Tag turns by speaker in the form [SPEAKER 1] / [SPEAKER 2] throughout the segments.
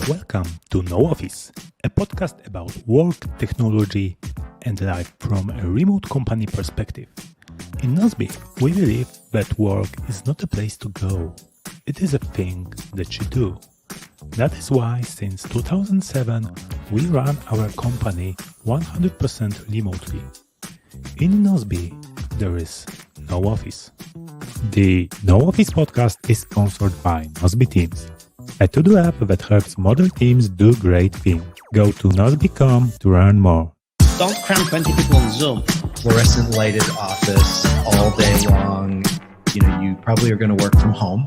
[SPEAKER 1] Welcome to No Office, a podcast about work, technology, and life from a remote company perspective. In Nozbe, we believe that work is not a place to go. It is a thing that you do. That is why since 2007, we run our company 100% remotely. In Nozbe, there is no office. The No Office podcast is sponsored by Nozbe Teams, a to-do app that helps modern teams do great things. Go to nozbe.com to learn more.
[SPEAKER 2] Don't cram 20 people on Zoom.
[SPEAKER 3] Fluorescent lighted office all day long. You probably are going to work from home.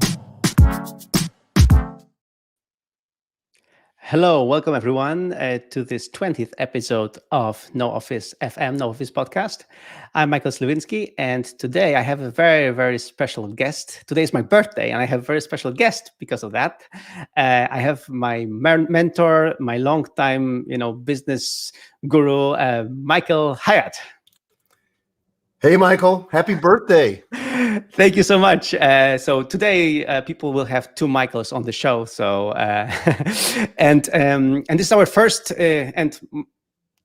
[SPEAKER 2] Hello, welcome everyone to this 20th episode of No Office FM, No Office podcast. I'm Michael Sliwinski, and today I have a very, very special guest. Today is my birthday, and I have a very special guest because of that. I have my mentor, my longtime, business guru, Michael Hyatt.
[SPEAKER 4] Hey, Michael, happy birthday.
[SPEAKER 2] Thank you so much. So today people will have two Michaels on the show. So and this is our first, and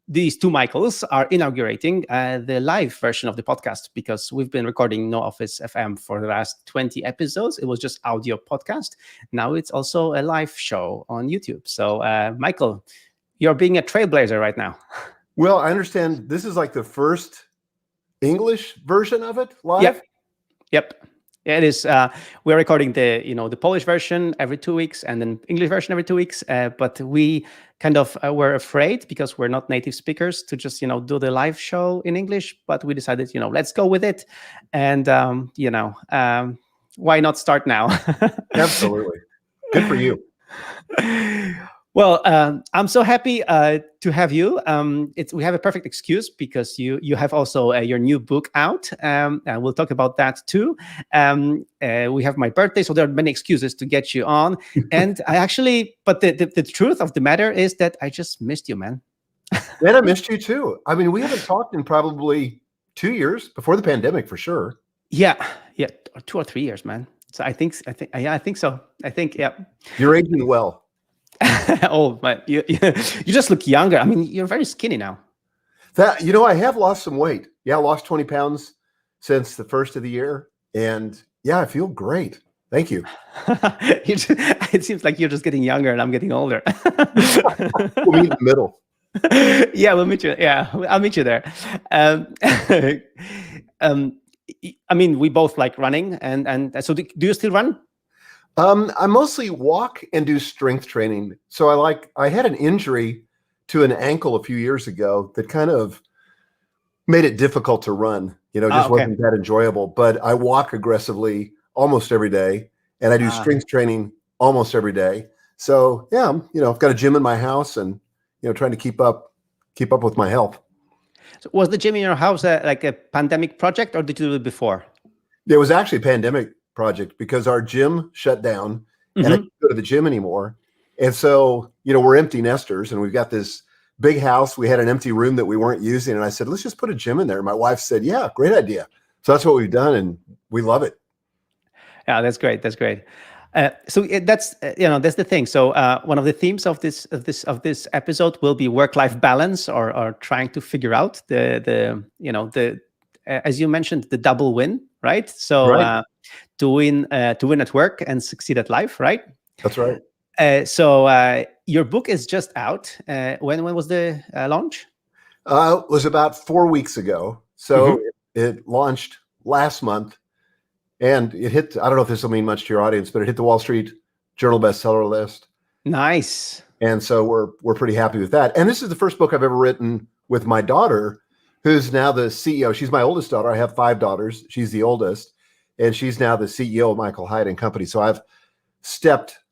[SPEAKER 2] these two Michaels are inaugurating the live version of the podcast because we've been recording No Office FM for the last 20 episodes. It was just audio podcast. Now it's also a live show on YouTube. So Michael, you're being a trailblazer right now.
[SPEAKER 4] Well, I understand this is like the first English version of it live?
[SPEAKER 2] Yep. Yeah, it is. We're recording the Polish version every 2 weeks and then English version every 2 weeks. But we kind of were afraid because we're not native speakers to just, do the live show in English. But we decided, let's go with it. And, why not start now?
[SPEAKER 4] Absolutely. Good for you.
[SPEAKER 2] Well, I'm so happy to have you. We have a perfect excuse because you have also your new book out, and we'll talk about that too. We have my birthday, so there are many excuses to get you on. And but the truth of the matter is that I just missed you, man.
[SPEAKER 4] And I missed you too. I mean, we haven't talked in probably 2 years before the pandemic, for sure.
[SPEAKER 2] Yeah, 2 or 3 years, man. So I think so. Yeah.
[SPEAKER 4] You're aging well.
[SPEAKER 2] Oh, but you just look younger. I mean, you're very skinny now.
[SPEAKER 4] I have lost some weight. Yeah, I lost 20 pounds since the first of the year. And yeah, I feel great. Thank you.
[SPEAKER 2] It seems like you're just getting younger and I'm getting older.
[SPEAKER 4] We'll meet in the middle.
[SPEAKER 2] Yeah, we'll meet you. Yeah, I'll meet you there. I mean, we both like running. And so do you still run?
[SPEAKER 4] I mostly walk and do strength training. So I had an injury to an ankle a few years ago that kind of made it difficult to run. Wasn't that enjoyable. But I walk aggressively almost every day, and I do strength training almost every day. So yeah, I've got a gym in my house, and trying to keep up with my health.
[SPEAKER 2] So was the gym in your house like a pandemic project, or did you do it before?
[SPEAKER 4] It was actually a pandemic project because our gym shut down and I couldn't go to the gym anymore. And so, we're empty nesters and we've got this big house. We had an empty room that we weren't using. And I said, let's just put a gym in there. My wife said, yeah, great idea. So that's what we've done. And we love it.
[SPEAKER 2] Yeah, that's great. That's great. That's the thing. So one of the themes of this episode will be work-life balance or trying to figure out the as you mentioned, the double win, right? So
[SPEAKER 4] right.
[SPEAKER 2] To win at work and succeed at life, right?
[SPEAKER 4] That's right.
[SPEAKER 2] So your book is just out. When was the launch?
[SPEAKER 4] It was about 4 weeks ago. So it launched last month, and it hit. I don't know if this will mean much to your audience, but it hit the Wall Street Journal bestseller list.
[SPEAKER 2] Nice.
[SPEAKER 4] And so we're pretty happy with that. And this is the first book I've ever written with my daughter, who's now the CEO. She's my oldest daughter. I have 5 daughters. She's the oldest. And she's now the CEO of Michael Hyatt and Company. So I've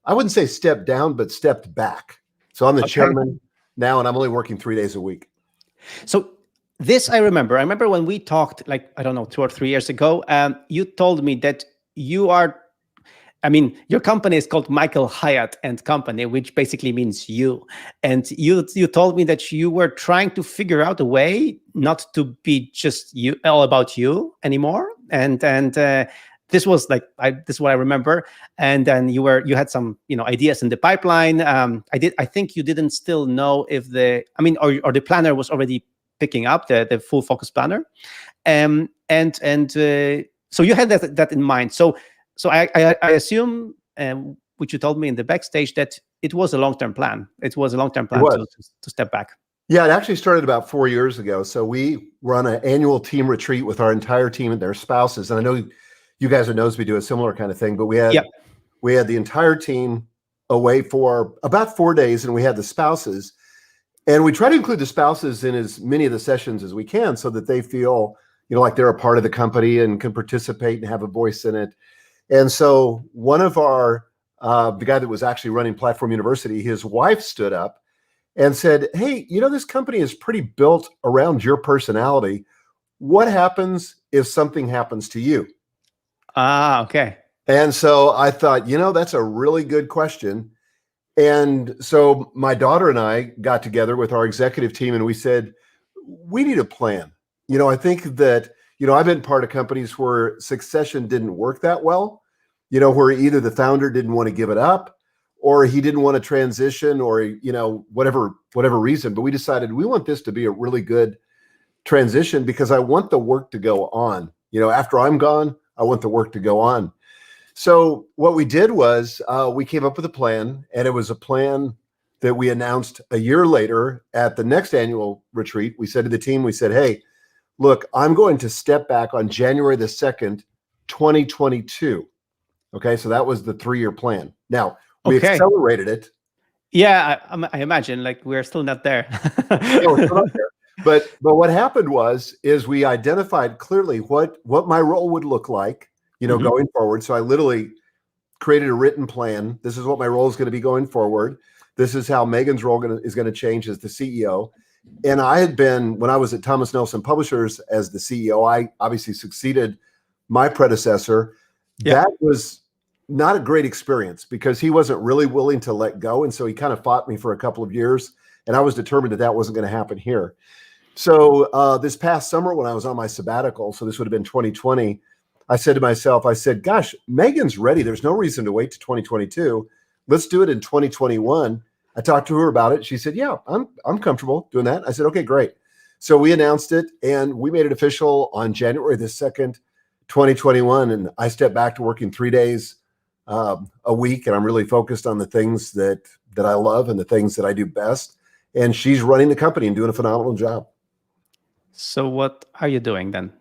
[SPEAKER 4] I wouldn't say stepped down, but stepped back. So I'm the chairman now, and I'm only working 3 days a week.
[SPEAKER 2] So this I remember. I remember when we talked, 2 or 3 years ago, you told me that your company is called Michael Hyatt and Company, which basically means you. And you told me that you were trying to figure out a way not to be just all about you anymore, and this was like, this is what I remember. And then you had some, ideas in the pipeline. I think you didn't still know if or the planner was already picking up the full focus planner. So you had that in mind. So I assume, which you told me in the backstage, that it was a long-term plan. It was a long-term plan to step back.
[SPEAKER 4] Yeah, it actually started about 4 years ago. So we run an annual team retreat with our entire team and their spouses. And I know you guys at Nozbe do a similar kind of thing, but we had the entire team away for about 4 days, and we had the spouses. And we try to include the spouses in as many of the sessions as we can so that they feel, like they're a part of the company and can participate and have a voice in it. And so one of our, the guy that was actually running Platform University, his wife stood up and said, hey, this company is pretty built around your personality. What happens if something happens to you?
[SPEAKER 2] Okay.
[SPEAKER 4] And so I thought, that's a really good question. And so my daughter and I got together with our executive team and we said, we need a plan. I think that, I've been part of companies where succession didn't work that well, where either the founder didn't want to give it up, or he didn't want to transition, or, whatever reason. But we decided we want this to be a really good transition because I want the work to go on. After I'm gone, I want the work to go on. So what we did was we came up with a plan, and it was a plan that we announced a year later at the next annual retreat. We said to the team, we said, hey, look, I'm going to step back on January the 2nd, 2022. Okay, so that was the 3-year plan. Now, we accelerated it.
[SPEAKER 2] Yeah, I imagine, like, we're still not there.
[SPEAKER 4] Yeah, we're still not there. But what happened is we identified clearly what my role would look like, going forward. So I literally created a written plan. This is what my role is going to be going forward. This is how Megan's role is going to change as the CEO. And I had been, when I was at Thomas Nelson Publishers as the CEO, I obviously succeeded my predecessor. Yeah. That was not a great experience because he wasn't really willing to let go. And so he kind of fought me for a couple of years. And I was determined that wasn't going to happen here. So this past summer when I was on my sabbatical, so this would have been 2020, I said to myself, gosh, Megan's ready. There's no reason to wait to 2022. Let's do it in 2021. I talked to her about it. She said, yeah, I'm comfortable doing that. I said, okay, great. So we announced it and we made it official on January the 2nd, 2021. And I stepped back to working 3 days a week. And I'm really focused on the things that I love and the things that I do best. And she's running the company and doing a phenomenal job.
[SPEAKER 2] So what are you doing then?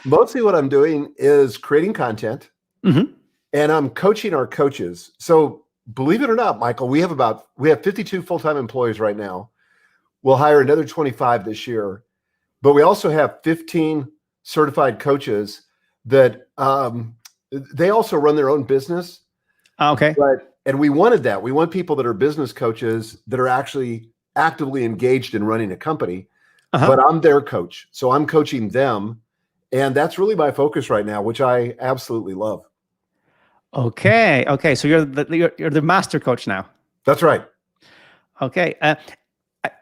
[SPEAKER 4] Mostly what I'm doing is creating content, and I'm coaching our coaches. So believe it or not, Michael, we have 52 full-time employees right now. We'll hire another 25 this year, but we also have 15 certified coaches that they also run their own business.
[SPEAKER 2] Okay.
[SPEAKER 4] And we wanted that. We want people that are business coaches that are actually actively engaged in running a company. But I'm their coach. So I'm coaching them. And that's really my focus right now, which I absolutely love.
[SPEAKER 2] Okay. So you're the master coach now.
[SPEAKER 4] That's right.
[SPEAKER 2] Okay.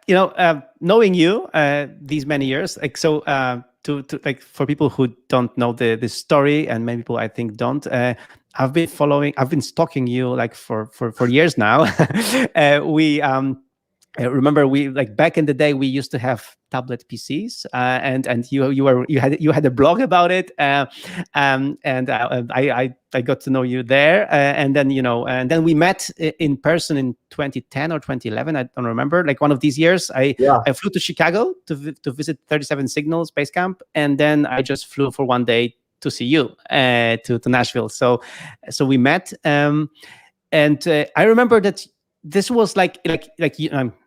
[SPEAKER 2] Knowing you these many years, like, so to like, for people who don't know the story, and many people I think don't, I've been stalking you like for years now. I remember we, like, back in the day, we used to have tablet PCs, and you had a blog about it, and I got to know you there, and then we met in person in 2010 or 2011. I don't remember. Like one of these years, I flew to Chicago to visit 37 Signal Space Camp, and then I just flew for one day to see you to Nashville. So we met, and I remember that. This was like I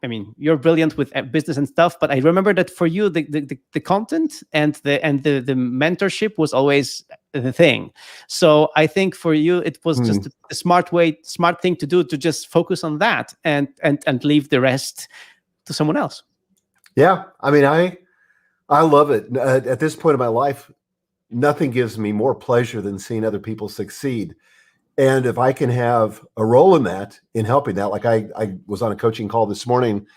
[SPEAKER 2] mean, you're brilliant with business and stuff, but I remember that for you, the content and the mentorship was always the thing. So I think for you, it was just a smart thing to do, to just focus on that and leave the rest to someone else. Yeah,
[SPEAKER 4] I mean, I love it. At this point in my life, nothing gives me more pleasure than seeing other people succeed. And if I can have a role in that, in helping that, like I was on a coaching call this morning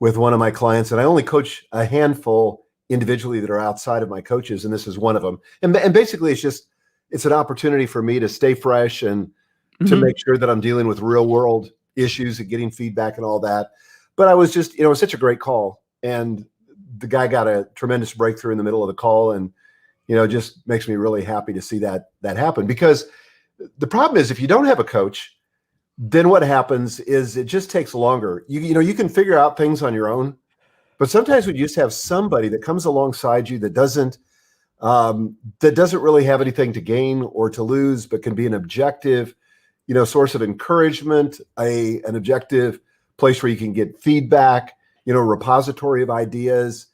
[SPEAKER 4] with one of my clients, and I only coach a handful individually that are outside of my coaches, and this is one of them. And basically, it's an opportunity for me to stay fresh and to make sure that I'm dealing with real world issues and getting feedback and all that. But I was just, it was such a great call, and the guy got a tremendous breakthrough in the middle of the call, and just makes me really happy to see that happen. Because the problem is, if you don't have a coach, then what happens is it just takes longer. You can figure out things on your own, but sometimes we just have somebody that comes alongside you that doesn't really have anything to gain or to lose, but can be an objective, source of encouragement, an objective place where you can get feedback, repository of ideas.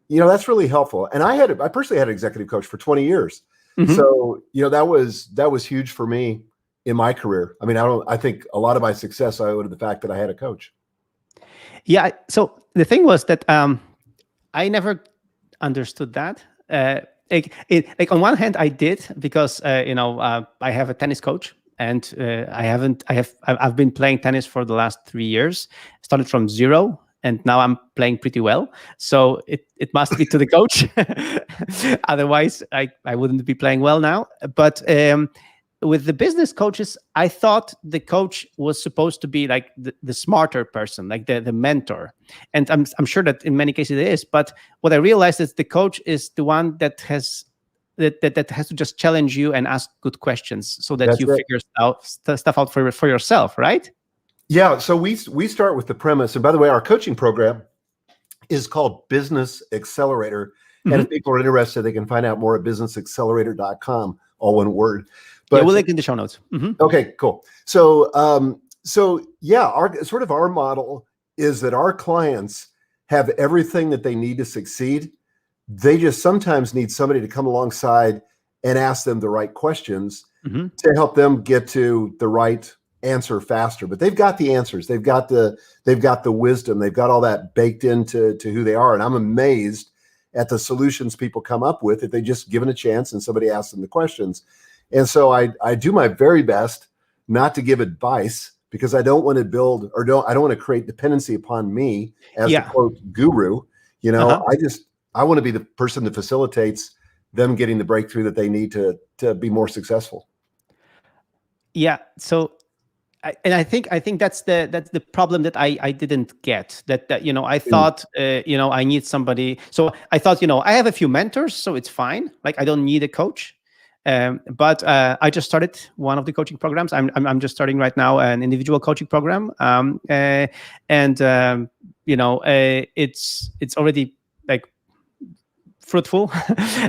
[SPEAKER 4] That's really helpful. And I personally had an executive coach for 20 years. So, that was huge for me in my career. I mean, I think a lot of my success I owe to the fact that I had a coach.
[SPEAKER 2] Yeah. So the thing was that I never understood that. Like on one hand, I did, because I have a tennis coach, and I've been playing tennis for the last 3 years. Started from zero, and now I'm playing pretty well. So it must be to the coach. Otherwise, I wouldn't be playing well now. But with the business coaches, I thought the coach was supposed to be like the smarter person, like the mentor. And I'm sure that in many cases it is. But what I realized is the coach is the one that has to just challenge you and ask good questions, so that you figure stuff out for yourself, right? Yeah.
[SPEAKER 4] So we start with the premise. And by the way, our coaching program is called Business Accelerator. And if people are interested, they can find out more at businessaccelerator.com, all one word.
[SPEAKER 2] But we'll link in the show notes.
[SPEAKER 4] Okay, cool. So, our model is that our clients have everything that they need to succeed. They just sometimes need somebody to come alongside and ask them the right questions to help them get to the right answer faster. But they've got the answers. They've got the wisdom. They've got all that baked into who they are. And I'm amazed at the solutions people come up with if they just given a chance and somebody asks them the questions. And so I do my very best not to give advice, because I don't want to build I don't want to create dependency upon me as the quote guru. I want to be the person that facilitates them getting the breakthrough that they need to be more successful.
[SPEAKER 2] Yeah. So, I think that's the problem that I didn't get. That I thought I need somebody. So I thought I have a few mentors, so it's fine. Like I don't need a coach. But I just started one of the coaching programs. I'm just starting right now an individual coaching program, it's already like fruitful,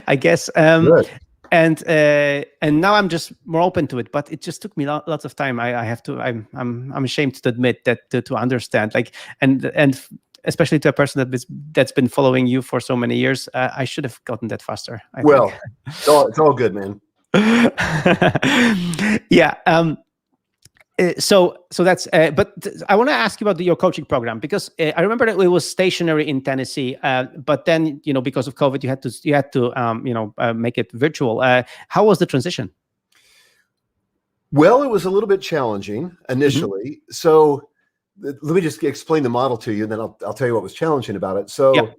[SPEAKER 2] I guess. And now I'm just more open to it. But it just took me lots of time. I'm ashamed to admit that to understand, like, and especially to a person that's been following you for so many years, I should have gotten that faster. I think.
[SPEAKER 4] It's all good, man.
[SPEAKER 2] Yeah. So that's. But I want to ask you about your coaching program, because I remember that it was stationary in Tennessee, but then because of COVID, you had to make it virtual. How was the transition?
[SPEAKER 4] Well, it was a little bit challenging initially. So let me just explain the model to you, and then I'll tell you what was challenging about it. So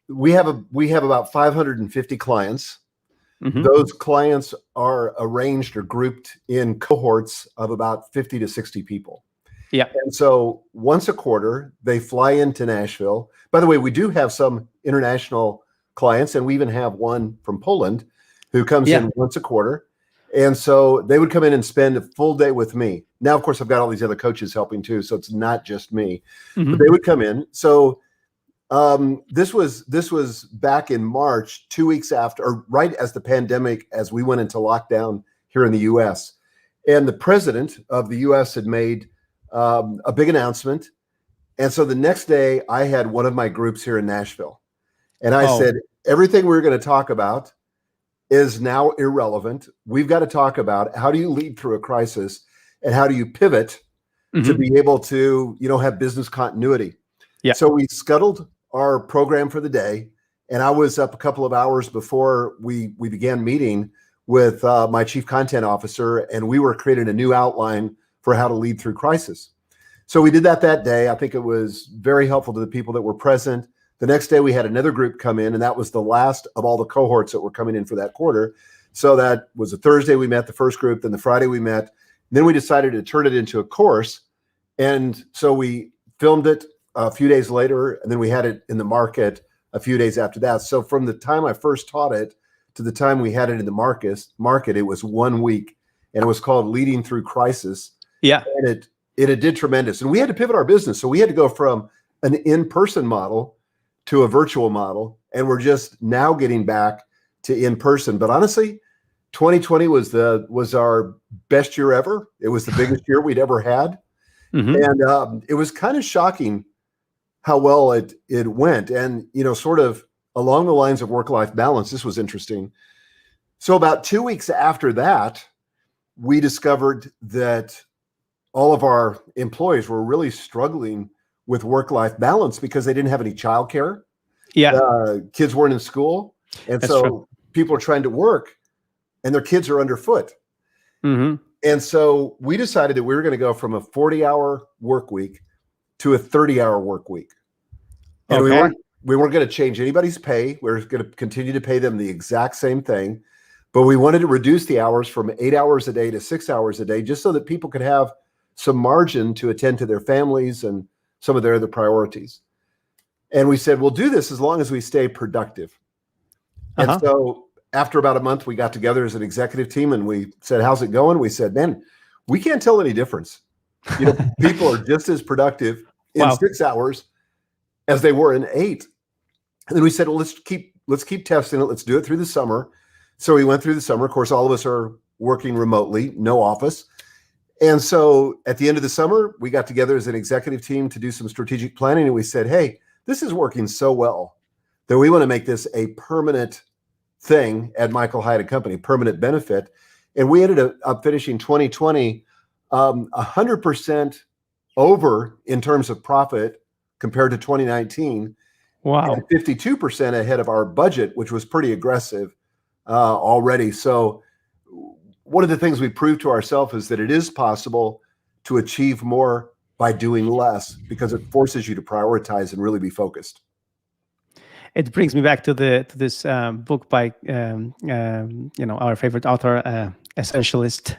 [SPEAKER 4] we have about 550 clients. Those clients are arranged or grouped in cohorts of about 50 to 60 people.
[SPEAKER 2] Yeah.
[SPEAKER 4] And so once a quarter, they fly into Nashville. By the way, we do have some international clients, and we even have one from Poland who comes in once a quarter. And so they would come in and spend a full day with me. Now, of course, I've got all these other coaches helping too, so it's not just me. But they would come in. So this was back in March, 2 weeks after, or right as the pandemic, as we went into lockdown here in the U.S. And the president of the U.S. had made a big announcement. And so the next day, I had one of my groups here in Nashville, and I said, everything we're going to talk about is now irrelevant. We've got to talk about how do you lead through a crisis, and how do you pivot to be able to have business continuity. Yeah. So we scuttled our program for the day, and I was up a couple of hours before we began meeting with my chief content officer, and we were creating a new outline for how to lead through crisis. So we did that day. I think it was very helpful to the people that were present. The next day we had another group come in, and that was the last of all the cohorts that were coming in for that quarter. So that was a Thursday we met the first group, then the Friday we met. Then we decided to turn it into a course. And so we filmed it a few days later, and then we had it in the market a few days after that. So from the time I first taught it to the time we had it in the market, it was 1 week, and it was called Leading Through Crisis.
[SPEAKER 2] Yeah.
[SPEAKER 4] And it did tremendous. And we had to pivot our business. So we had to go from an in-person model to a virtual model. And we're just now getting back to in-person. But honestly, 2020 was our best year ever. It was the biggest year we'd ever had. And it was kind of shocking how well it went. And, sort of along the lines of work-life balance, this was interesting. So about 2 weeks after that, we discovered that all of our employees were really struggling with work-life balance because they didn't have any childcare.
[SPEAKER 2] Yeah.
[SPEAKER 4] Kids weren't in school. And
[SPEAKER 2] That's
[SPEAKER 4] so
[SPEAKER 2] true.
[SPEAKER 4] people are trying to work and their kids are underfoot. And so we decided that we were going to go from a 40-hour work week to a 30-hour work week. And we weren't going to change anybody's pay. We were going to continue to pay them the exact same thing. But we wanted to reduce the hours from 8 hours a day to 6 hours a day, just so that people could have some margin to attend to their families and some of their other priorities. And we said, we'll do this as long as we stay productive. And so after about a month, we got together as an executive team and we said, how's it going? We said, man, we can't tell any difference. People are just as productive in 6 hours as they were in 8. And then we said, well, let's keep testing it. Let's do it through the summer. So we went through the summer. Of course, all of us are working remotely, no office. And so at the end of the summer, we got together as an executive team to do some strategic planning. And we said, hey, this is working so well that we want to make this a permanent thing at Michael Hyatt and Company, permanent benefit. And we ended up finishing 2020 100% over in terms of profit compared to 2019.
[SPEAKER 2] Wow.
[SPEAKER 4] And 52% ahead of our budget, which was pretty aggressive already. So one of the things we proved to ourselves is that it is possible to achieve more by doing less, because it forces you to prioritize and really be focused.
[SPEAKER 2] It brings me back to this book by our favorite author, essentialist,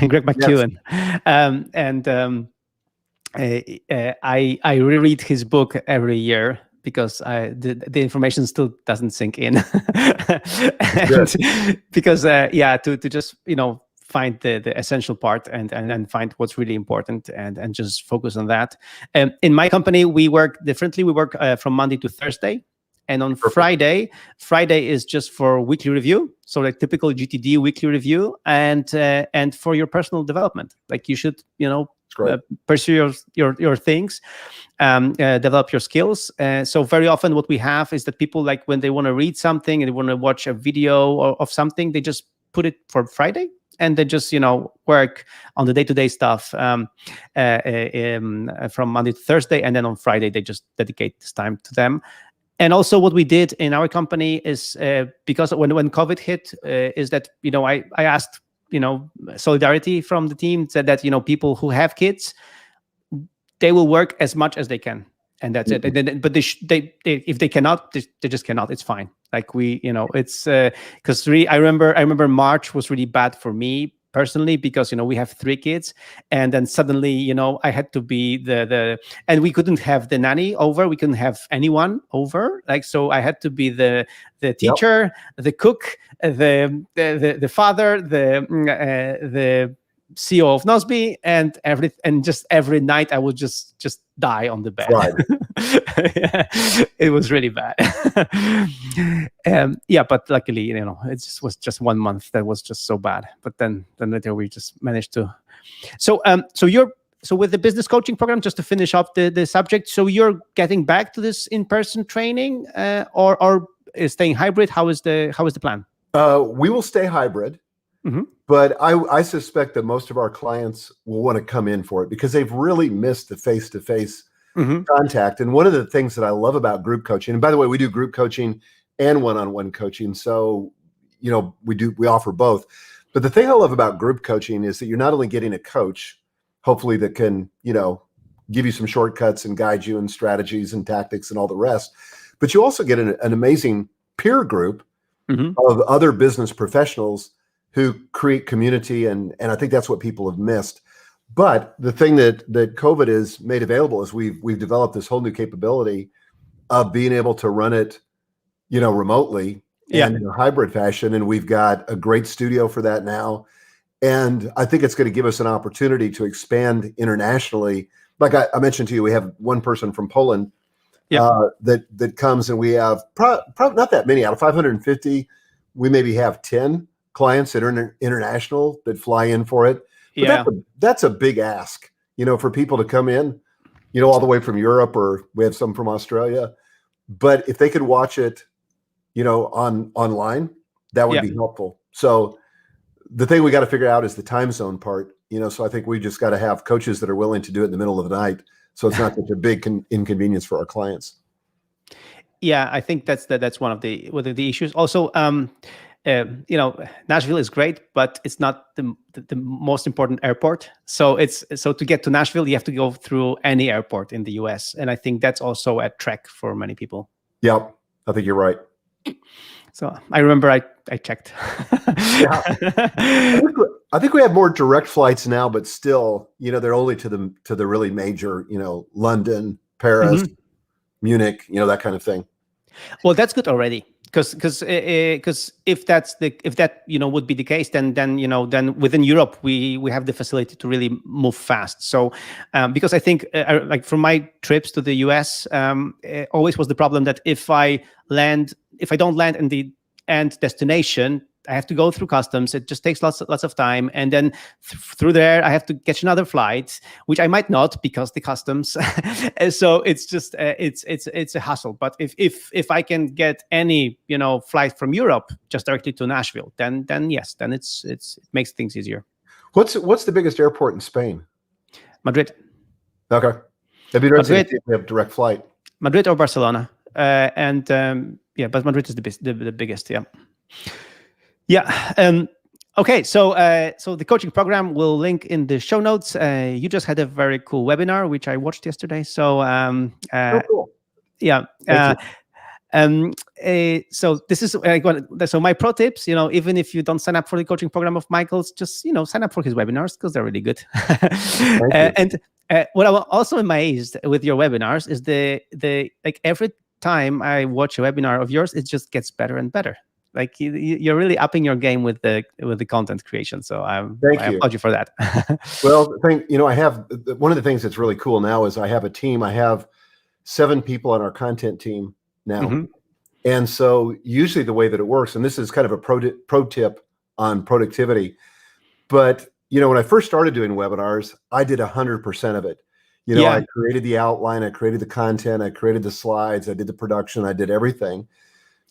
[SPEAKER 2] Greg McKeown. I reread his book every year because the information still doesn't sink in. Because to just find the essential part and find what's really important and just focus on that. In my company, we work differently. We work from Monday to Thursday. And on Friday is just for weekly review. So like typical GTD weekly review and for your personal development. Like you should, pursue your things, develop your skills. So very often what we have is that people, like when they want to read something and they want to watch a video of something, they just put it for Friday. And then just, work on the day-to-day stuff from Monday to Thursday. And then on Friday, they just dedicate this time to them. And also what we did in our company is because when COVID hit, is that, I asked, solidarity from the team, said that, people who have kids, they will work as much as they can. And that's it. And then, but they if they cannot, they just cannot. It's fine. Like it's because I remember March was really bad for me personally because we have 3 kids, and then suddenly I had to be the and we couldn't have the nanny over. We couldn't have anyone over. Like so, I had to be the teacher, the cook, the father, the CEO of Nozbe, and just every night I would just die on the bed.
[SPEAKER 4] Right.
[SPEAKER 2] It was really bad. But luckily, it was just 1 month that was just so bad. But then later we just managed to. So with the business coaching program, just to finish off the subject, so you're getting back to this in-person training, or staying hybrid? How is the plan?
[SPEAKER 4] We will stay hybrid. Mm-hmm. But I suspect that most of our clients will want to come in for it because they've really missed the face-to-face contact. And one of the things that I love about group coaching, and by the way, we do group coaching and one-on-one coaching. So, we offer both. But the thing I love about group coaching is that you're not only getting a coach, hopefully that can, give you some shortcuts and guide you in strategies and tactics and all the rest, but you also get an amazing peer group of other business professionals who create community, and I think that's what people have missed. But the thing that COVID has made available is we've developed this whole new capability of being able to run it, remotely and in a hybrid fashion. And we've got a great studio for that now. And I think it's going to give us an opportunity to expand internationally. Like I mentioned to you, we have one person from Poland that comes, and we have probably not that many. Out of 550, we maybe have 10 clients that are international that fly in for it. But that's a big ask, for people to come in, all the way from Europe, or we have some from Australia. But if they could watch it, online, that would be helpful. So the thing we got to figure out is the time zone part, so I think we just got to have coaches that are willing to do it in the middle of the night, so it's not such a big inconvenience for our clients. Yeah,
[SPEAKER 2] I think that's one of the issues. Also, Nashville is great, but it's not the most important airport. So to get to Nashville, you have to go through any airport in the US, and I think that's also a trek for many people.
[SPEAKER 4] Yep, I think you're right.
[SPEAKER 2] So I remember I checked.
[SPEAKER 4] I think we have more direct flights now, but still, they're only to the really major, London, Paris, Munich, that kind of thing.
[SPEAKER 2] Well, that's good already, because if that would be the case, then within Europe we have the facility to really move fast. So because I think like from my trips to the US, it always was the problem that if I don't land in the end destination, I have to go through customs. It just takes lots of time, and then through there I have to catch another flight, which I might not because the customs. So it's just it's a hassle. But if I can get any flight from Europe just directly to Nashville, then yes, then it makes things easier.
[SPEAKER 4] What's the biggest airport in Spain?
[SPEAKER 2] Madrid.
[SPEAKER 4] Okay, that'd be great if we have direct flight.
[SPEAKER 2] Madrid or Barcelona, but Madrid is the biggest. Yeah. Yeah. Okay. So the coaching program will link in the show notes. You just had a very cool webinar, which I watched yesterday. So
[SPEAKER 4] cool.
[SPEAKER 2] Yeah. So this is so my pro tips. Even if you don't sign up for the coaching program of Michael's, just sign up for his webinars because they're really good. And what I'm also amazed with your webinars is the like every time I watch a webinar of yours, it just gets better and better. Like you're really upping your game with the content creation. So I applaud you for that.
[SPEAKER 4] Well, I have one of the things that's really cool now is I have a team. I have 7 people on our content team now. And so usually the way that it works, and this is kind of a pro tip on productivity, but when I first started doing webinars, I did 100% of it. I created the outline, I created the content, I created the slides, I did the production, I did everything.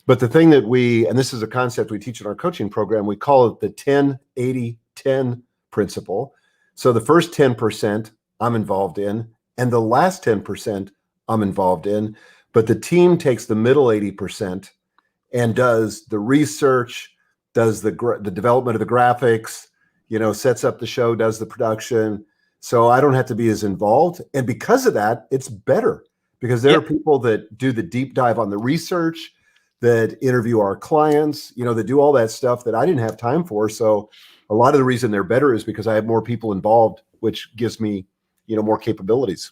[SPEAKER 4] But the thing that and this is a concept we teach in our coaching program, we call it the 10-80-10 principle. So the first 10% I'm involved in, and the last 10% I'm involved in, but the team takes the middle 80% and does the research, does the development of the graphics, sets up the show, does the production. So I don't have to be as involved. And because of that, it's better because there are people that do the deep dive on the research, that interview our clients, that do all that stuff that I didn't have time for. So a lot of the reason they're better is because I have more people involved, which gives me, more capabilities.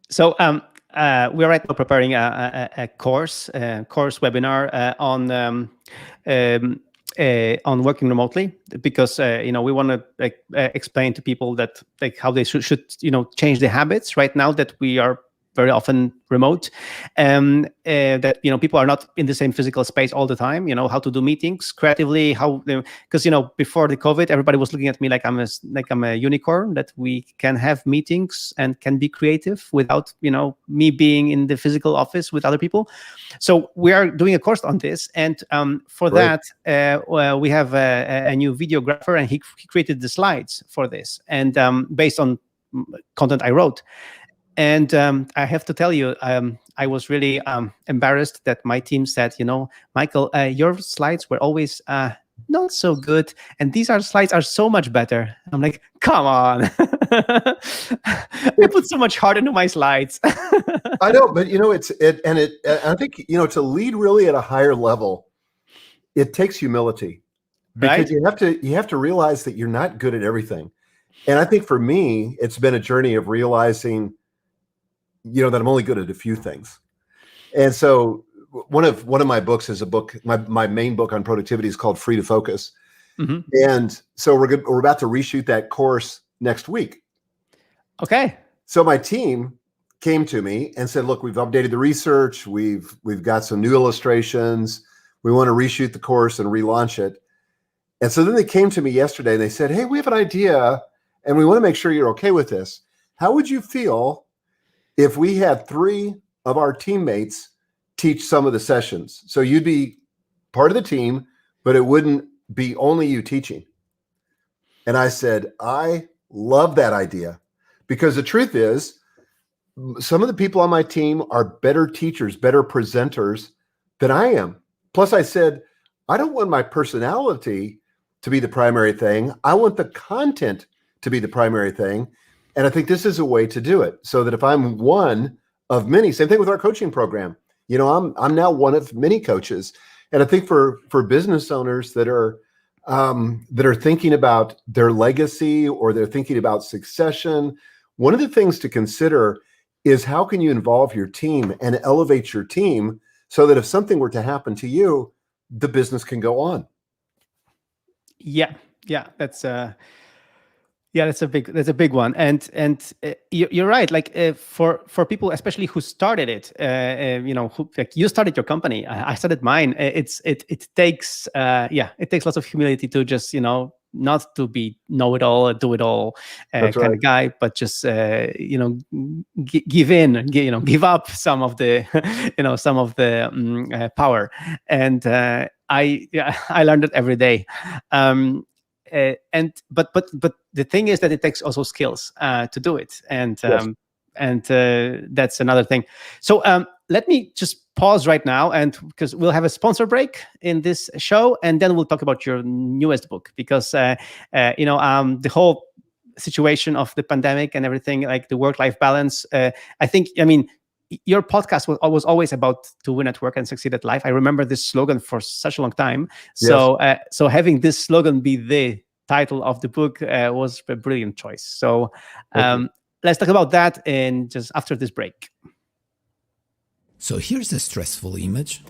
[SPEAKER 2] So we're right now preparing a course webinar on working remotely, because we want to explain to people that how they should change their habits right now that we are very often remote, that people are not in the same physical space all the time. How to do meetings creatively, because before the COVID, everybody was looking at me like I'm a unicorn, that we can have meetings and can be creative without me being in the physical office with other people. So we are doing a course on this, and for that we have a new videographer, and he created the slides for this, and based on content I wrote. And I have to tell you, I was really embarrassed that my team said, Michael, your slides were always not so good, and these slides are so much better. I'm like, come on. I put so much heart into my slides.
[SPEAKER 4] I know, but I think, to lead really at a higher level, it takes humility, because
[SPEAKER 2] Right?
[SPEAKER 4] you have to realize that you're not good at everything. And I think for me, it's been a journey of realizing, that I'm only good at a few things. And so one of my books is a book, my main book on productivity is called Free to Focus.
[SPEAKER 2] Mhm.
[SPEAKER 4] And so we're about to reshoot that course next week.
[SPEAKER 2] Okay.
[SPEAKER 4] So my team came to me and said, look, we've updated the research. We've got some new illustrations. We want to reshoot the course and relaunch it. And so then they came to me yesterday and they said, hey, we have an idea and we want to make sure you're okay with this. How would you feel if we had 3 of our teammates teach some of the sessions? So you'd be part of the team, but it wouldn't be only you teaching. And I said, I love that idea, because the truth is, some of the people on my team are better teachers, better presenters than I am. Plus, I said, I don't want my personality to be the primary thing. I want the content to be the primary thing. And I think this is a way to do it, so that if I'm one of many, same thing with our coaching program. I'm now one of many coaches. And I think for business owners that are thinking about their legacy, or they're thinking about succession, one of the things to consider is how can you involve your team and elevate your team so that if something were to happen to you, the business can go on.
[SPEAKER 2] Yeah. That's a big one, and you're right. Like for people, especially who started it, who, like, you started your company, I started mine. It takes lots of humility to just not to be know-it-all or do-it-all
[SPEAKER 4] That's
[SPEAKER 2] kind
[SPEAKER 4] right.
[SPEAKER 2] of guy, but just give in, give up some of the power. And I learned it every day. But the thing is that it takes also skills to do it, and
[SPEAKER 4] Yes.
[SPEAKER 2] that's another thing. So let me just pause right now, and because we'll have a sponsor break in this show, and then we'll talk about your newest book, because the whole situation of the pandemic and everything, like the work-life balance. Your podcast was always about to win at work and succeed at life. I remember this slogan for such a long time. So so having this slogan be the title of the book was a brilliant choice. So let's talk about that in just after this break.
[SPEAKER 5] So here's a stressful image.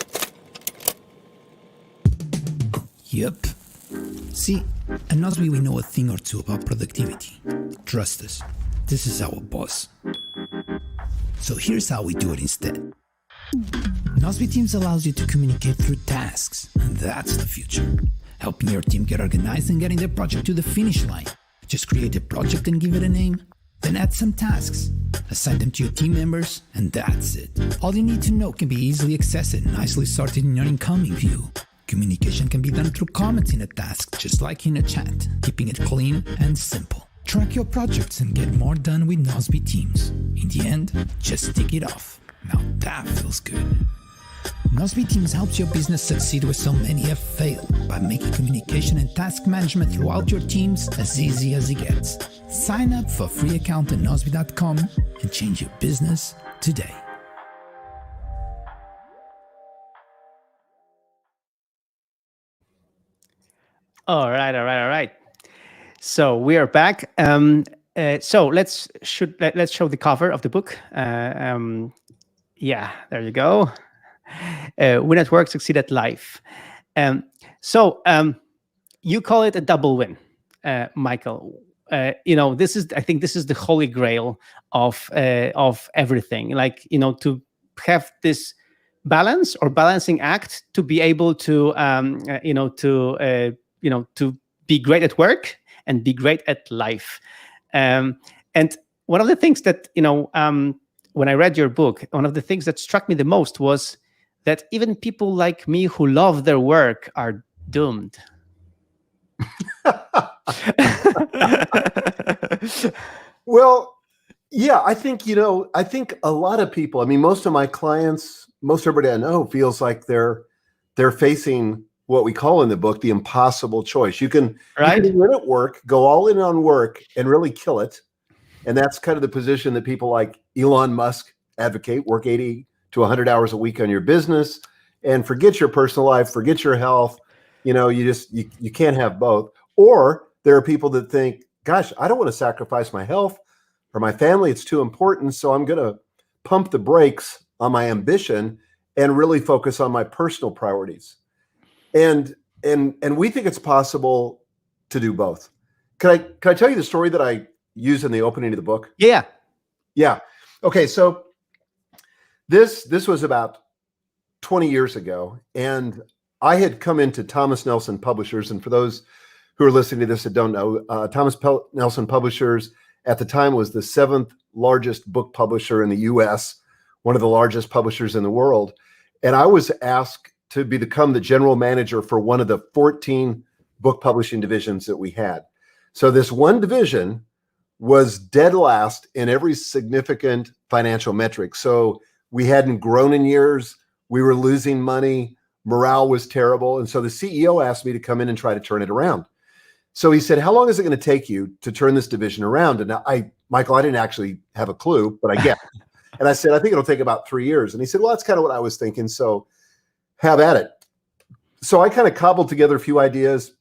[SPEAKER 5] Yep. See, at Nozbe we know a thing or two about productivity. Trust us, this is our boss. So here's how we do it instead. Nozbe Teams allows you to communicate through tasks, and that's the future. Helping your team get organized and getting their project to the finish line. Just create a project and give it a name, then add some tasks. Assign them to your team members, and that's it. All you need to know can be easily accessed and nicely sorted in your incoming view. Communication can be done through comments in a task, just like in a chat, keeping it clean and simple. Track your projects and get more done with Nozbe Teams. In the end, just tick it off. Now that feels good. Nozbe Teams helps your business succeed where so many have failed by making communication and task management throughout your teams as easy as it gets. Sign up for a free account at nozbe.com and change your business today.
[SPEAKER 2] All right. So we are back. So let's show the cover of the book. Yeah, there you go. Win at work, succeed at life. So you call it a double win, Michael. I think this is the holy grail of everything. Like, to have this balance or balancing act to be able to to be great at work and be great at life. And one of the things that when I read your book, one of the things that struck me the most was that even people like me who love their work are doomed.
[SPEAKER 4] Well, yeah, I think a lot of people, most of my clients, most everybody I know feels like they're facing what we call in the book the impossible choice. You can win at work, go all in on work, and really kill it. And that's kind of the position that people like Elon Musk advocate. Work 80 to 100 hours a week on your business and forget your personal life, forget your health. You can't have both. Or there are people that think, gosh, I don't want to sacrifice my health or my family. It's too important. So I'm going to pump the brakes on my ambition and really focus on my personal priorities. And we think it's possible to do both. Can I tell you the story that I use in the opening of the book?
[SPEAKER 2] Yeah.
[SPEAKER 4] Okay. So this was about 20 years ago, and I had come into Thomas Nelson Publishers. And for those who are listening to this that don't know, Thomas Nelson Publishers at the time was the 7th largest book publisher in the US, one of the largest publishers in the world. And I was asked to become the general manager for one of the 14 book publishing divisions that we had. So this one division was dead last in every significant financial metric. So we hadn't grown in years. We were losing money. Morale was terrible. And so the CEO asked me to come in and try to turn it around. So he said, how long is it going to take you to turn this division around? And Michael, I didn't actually have a clue, but I get it. And I said, I think it'll take about 3 years. And he said, well, that's kind of what I was thinking. So have at it. So I kind of cobbled together a few ideas,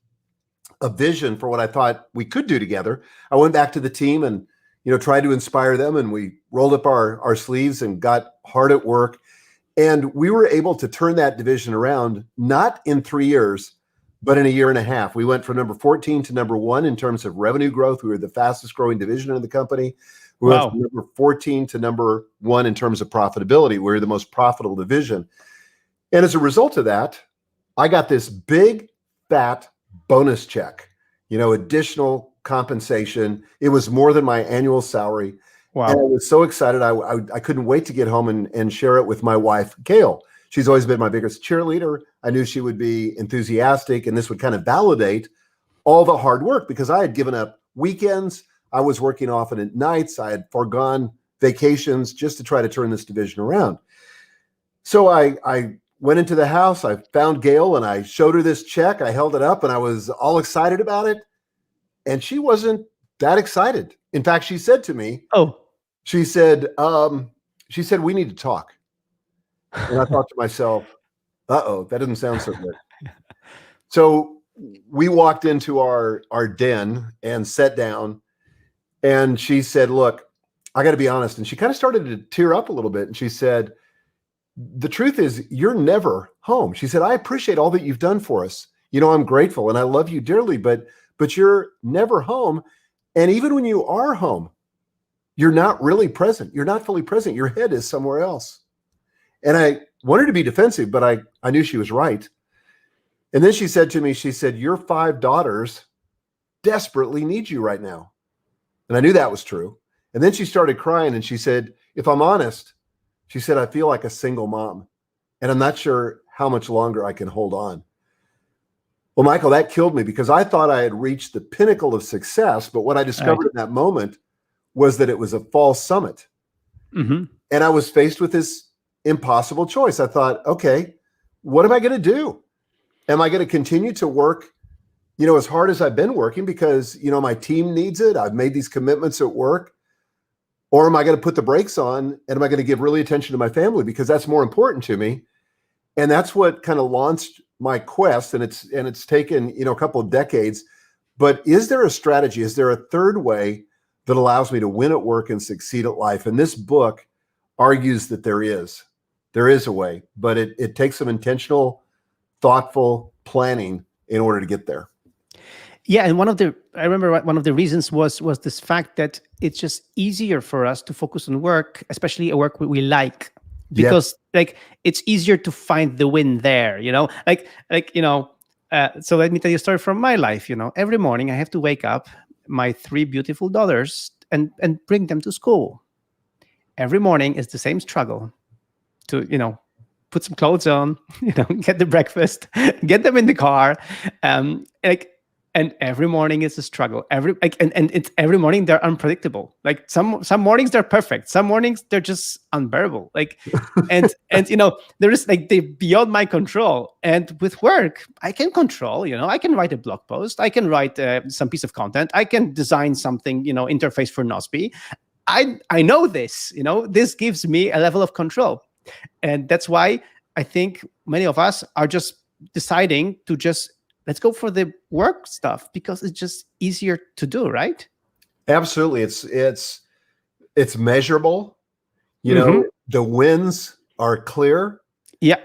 [SPEAKER 4] a vision for what I thought we could do together. I went back to the team and, tried to inspire them. And we rolled up our sleeves and got hard at work. And we were able to turn that division around, not in 3 years, but in a year and a half. We went from number 14 to number 1 in terms of revenue growth. We were the fastest growing division in the company. We went from number 14 to number 1 in terms of profitability. We were the most profitable division. And as a result of that, I got this big, fat bonus check, additional compensation. It was more than my annual salary.
[SPEAKER 2] Wow.
[SPEAKER 4] And I was so excited. I couldn't wait to get home and share it with my wife, Gail. She's always been my biggest cheerleader. I knew she would be enthusiastic, and this would kind of validate all the hard work because I had given up weekends. I was working often at nights. I had foregone vacations just to try to turn this division around. So I went into the house. I found Gail and I showed her this check. I held it up and I was all excited about it. And she wasn't that excited. In fact, she said to me, she said, we need to talk. And I thought to myself, that doesn't sound so good. So we walked into our den and sat down, and she said, look, I got to be honest. And she kind of started to tear up a little bit. And she said, the truth is you're never home. She said, I appreciate all that you've done for us. I'm grateful and I love you dearly, but you're never home. And even when you are home, you're not really present. You're not fully present. Your head is somewhere else. And I wanted to be defensive, but I knew she was right. And then she said to me, your 5 daughters desperately need you right now. And I knew that was true. And then she started crying and she said, if I'm honest, she said, I feel like a single mom and I'm not sure how much longer I can hold on. Well, Michael, that killed me because I thought I had reached the pinnacle of success. But what I discovered in that moment was that it was a false summit. Mm-hmm. And I was faced with this impossible choice. I thought, okay, what am I going to do? Am I going to continue to work, as hard as I've been working because, my team needs it. I've made these commitments at work. Or am I going to put the brakes on and am I going to give really attention to my family because that's more important to me? And that's what kind of launched my quest. And it's taken, a couple of decades. But is there a strategy? Is there a third way that allows me to win at work and succeed at life? And this book argues that there is a way, but it takes some intentional, thoughtful planning in order to get there.
[SPEAKER 2] Yeah, and I remember one of the reasons was this fact that it's just easier for us to focus on work, especially a work we like, because it's easier to find the win there. So let me tell you a story from my life. Every morning I have to wake up my 3 beautiful daughters and bring them to school. Every morning is the same struggle to put some clothes on, get the breakfast, get them in the car, And every morning is a struggle. Every morning they're unpredictable. Like some mornings they're perfect. Some mornings they're just unbearable. Like, and there is like they beyond my control. And with work, I can control. I can write a blog post. I can write some piece of content. I can design something. Interface for Nozbe. I know this. This gives me a level of control, and that's why I think many of us are just deciding to just. Let's go for the work stuff because it's just easier to do, right?
[SPEAKER 4] Absolutely. It's measurable. The wins are clear.
[SPEAKER 2] Yeah.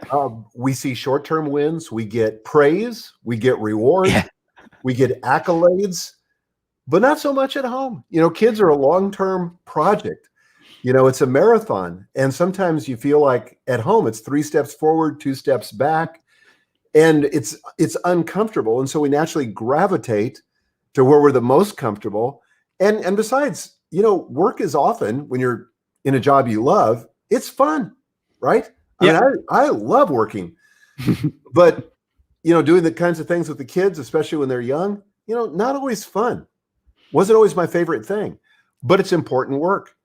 [SPEAKER 4] We see short-term wins. We get praise. We get rewards. Yeah. We get accolades, but not so much at home. Kids are a long-term project. It's a marathon. And sometimes you feel like at home, it's 3 steps forward, 2 steps back. And it's uncomfortable. And so we naturally gravitate to where we're the most comfortable. And besides, work is often, when you're in a job you love, it's fun, right?
[SPEAKER 2] Yeah.
[SPEAKER 4] I love working. But, doing the kinds of things with the kids, especially when they're young, not always fun. Wasn't always my favorite thing, but it's important work.